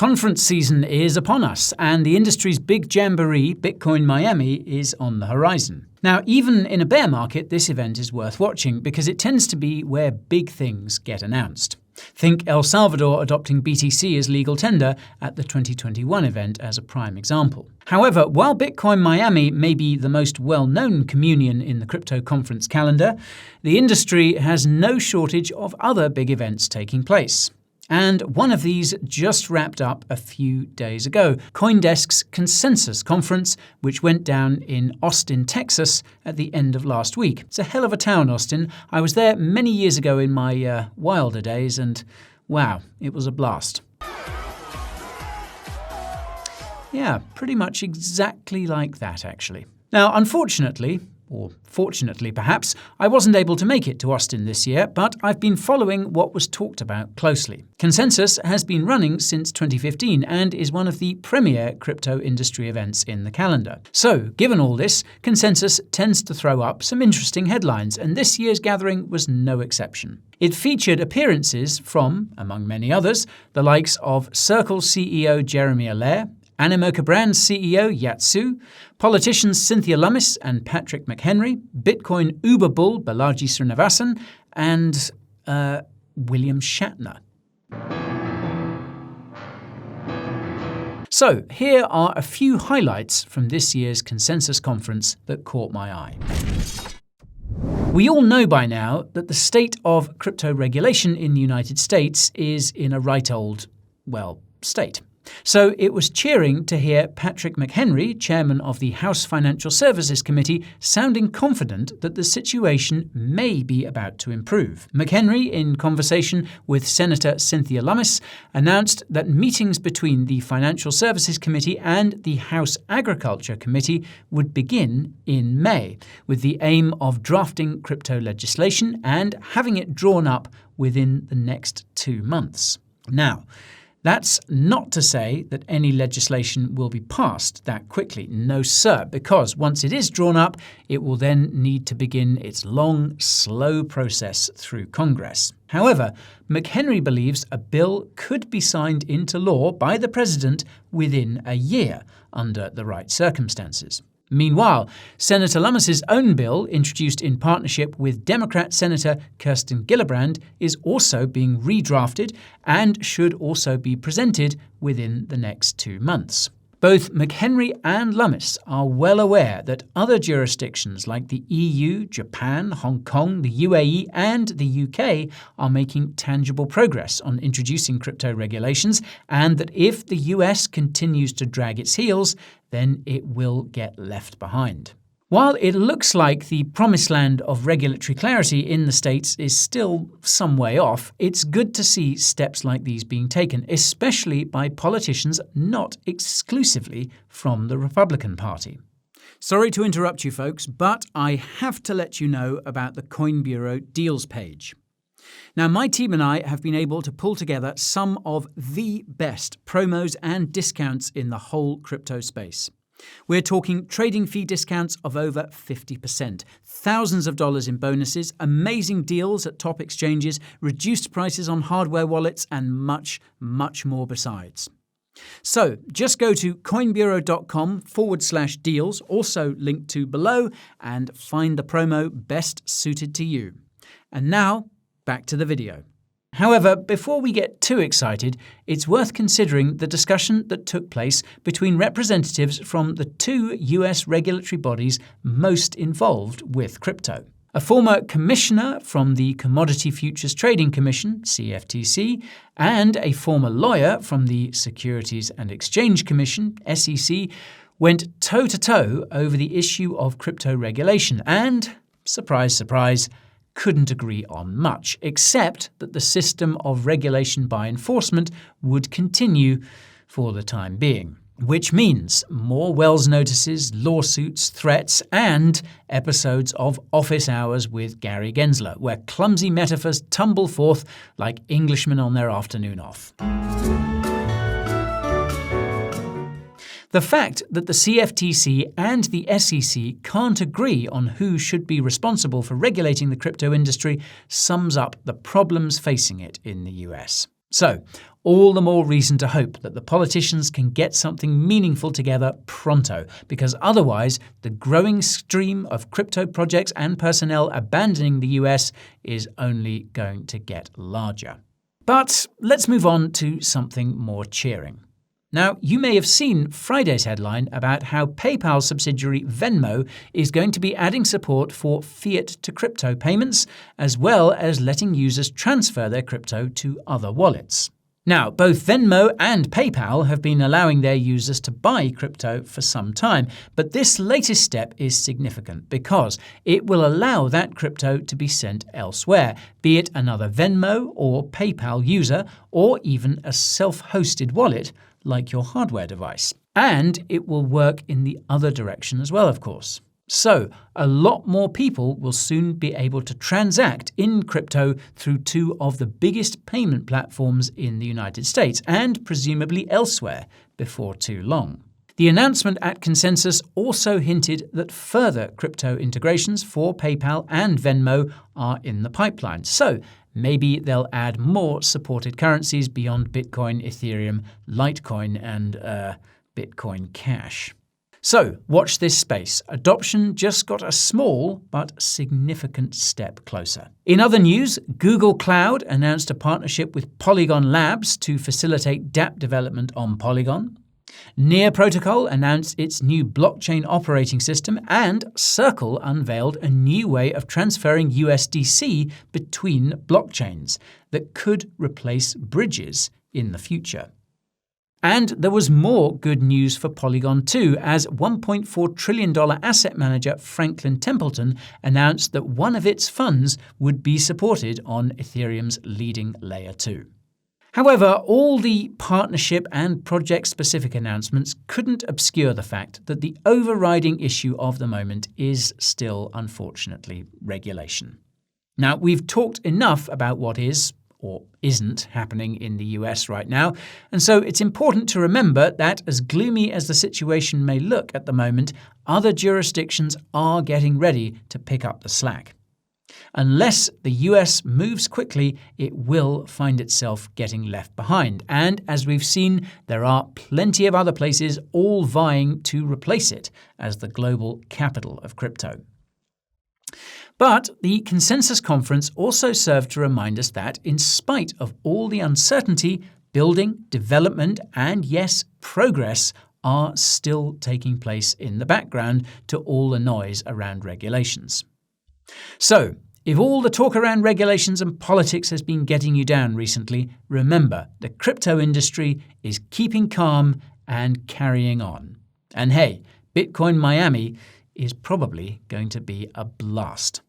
Conference season is upon us, and the industry's big jamboree, Bitcoin Miami, is on the horizon. Now, even in a bear market, this event is worth watching because it tends to be where big things get announced. Think El Salvador adopting BTC as legal tender at the 2021 event as a prime example. However, while Bitcoin Miami may be the most well-known communion in the crypto conference calendar, the industry has no shortage of other big events taking place. And one of these just wrapped up a few days ago, CoinDesk's Consensus Conference, which went down in Austin, Texas at the end of last week. It's a hell of a town, Austin. I was there many years ago in my wilder days, and wow, it was a blast. Yeah, pretty much exactly like that, actually. Now, unfortunately, or fortunately perhaps, I wasn't able to make it to Austin this year, but I've been following what was talked about closely. Consensus has been running since 2015 and is one of the premier crypto industry events in the calendar. So, given all this, Consensus tends to throw up some interesting headlines, and this year's gathering was no exception. It featured appearances from, among many others, the likes of Circle CEO Jeremy Allaire, Animoca Brands CEO Yatsu, politicians Cynthia Lummis and Patrick McHenry, Bitcoin Uber bull Balaji Srinivasan, and William Shatner. So, here are a few highlights from this year's Consensus Conference that caught my eye. We all know by now that the state of crypto regulation in the United States is in a right old, state. So it was cheering to hear Patrick McHenry, chairman of the House Financial Services Committee, sounding confident that the situation may be about to improve. McHenry, in conversation with Senator Cynthia Lummis, announced that meetings between the Financial Services Committee and the House Agriculture Committee would begin in May, with the aim of drafting crypto legislation and having it drawn up within the next 2 months. Now, that's not to say that any legislation will be passed that quickly. No, sir, because once it is drawn up, it will then need to begin its long, slow process through Congress. However, McHenry believes a bill could be signed into law by the president within a year, under the right circumstances. Meanwhile, Senator Lummis's own bill, introduced in partnership with Democrat Senator Kirsten Gillibrand, is also being redrafted and should also be presented within the next 2 months. Both McHenry and Lummis are well aware that other jurisdictions like the EU, Japan, Hong Kong, the UAE, and the UK are making tangible progress on introducing crypto regulations, and that if the US continues to drag its heels, then it will get left behind. While it looks like the promised land of regulatory clarity in the States is still some way off, it's good to see steps like these being taken, especially by politicians not exclusively from the Republican Party. Sorry to interrupt you folks, but I have to let you know about the Coin Bureau Deals page. Now, my team and I have been able to pull together some of the best promos and discounts in the whole crypto space. We're talking trading fee discounts of over 50%, thousands of dollars in bonuses, amazing deals at top exchanges, reduced prices on hardware wallets, and much, much more besides. So just go to coinbureau.com/deals, also linked to below, and find the promo best suited to you. And now, back to the video. However, before we get too excited, it's worth considering the discussion that took place between representatives from the 2 US regulatory bodies most involved with crypto. A former commissioner from the Commodity Futures Trading Commission, CFTC, and a former lawyer from the Securities and Exchange Commission, SEC, went toe-to-toe over the issue of crypto regulation and, surprise, surprise, couldn't agree on much, except that the system of regulation by enforcement would continue for the time being. Which means more Wells notices, lawsuits, threats, and episodes of Office Hours with Gary Gensler, where clumsy metaphors tumble forth like Englishmen on their afternoon off. The fact that the CFTC and the SEC can't agree on who should be responsible for regulating the crypto industry sums up the problems facing it in the US. So, All the more reason to hope that the politicians can get something meaningful together pronto, because otherwise the growing stream of crypto projects and personnel abandoning the US is only going to get larger. But let's move on to something more cheering. Now, you may have seen Friday's headline about how PayPal subsidiary Venmo is going to be adding support for fiat-to-crypto payments, as well as letting users transfer their crypto to other wallets. Now, both Venmo and PayPal have been allowing their users to buy crypto for some time, but this latest step is significant because it will allow that crypto to be sent elsewhere, be it another Venmo or PayPal user, or even a self-hosted wallet like your hardware device. And it will work in the other direction as well, of course. So, a lot more people will soon be able to transact in crypto through two of the biggest payment platforms in the United States and presumably elsewhere before too long. The announcement at Consensus also hinted that further crypto integrations for PayPal and Venmo are in the pipeline. So, maybe they'll add more supported currencies beyond Bitcoin, Ethereum, Litecoin, and Bitcoin Cash. So, watch this space. Adoption just got a small but significant step closer. In other news, Google Cloud announced a partnership with Polygon Labs to facilitate dApp development on Polygon. Near Protocol announced its new blockchain operating system, and Circle unveiled a new way of transferring USDC between blockchains that could replace bridges in the future. And there was more good news for Polygon too, as $1.4 trillion asset manager Franklin Templeton announced that one of its funds would be supported on Ethereum's leading Layer 2. However, all the partnership and project-specific announcements couldn't obscure the fact that the overriding issue of the moment is still, unfortunately, regulation. Now, we've talked enough about what is, or isn't, happening in the US right now, and so it's important to remember that as gloomy as the situation may look at the moment, other jurisdictions are getting ready to pick up the slack. Unless the US moves quickly, it will find itself getting left behind, and as we've seen, there are plenty of other places all vying to replace it as the global capital of crypto. But the Consensus Conference also served to remind us that, in spite of all the uncertainty, building, development, and yes, progress are still taking place in the background to all the noise around regulations. So, if all the talk around regulations and politics has been getting you down recently, remember the crypto industry is keeping calm and carrying on. And hey, Bitcoin Miami is probably going to be a blast.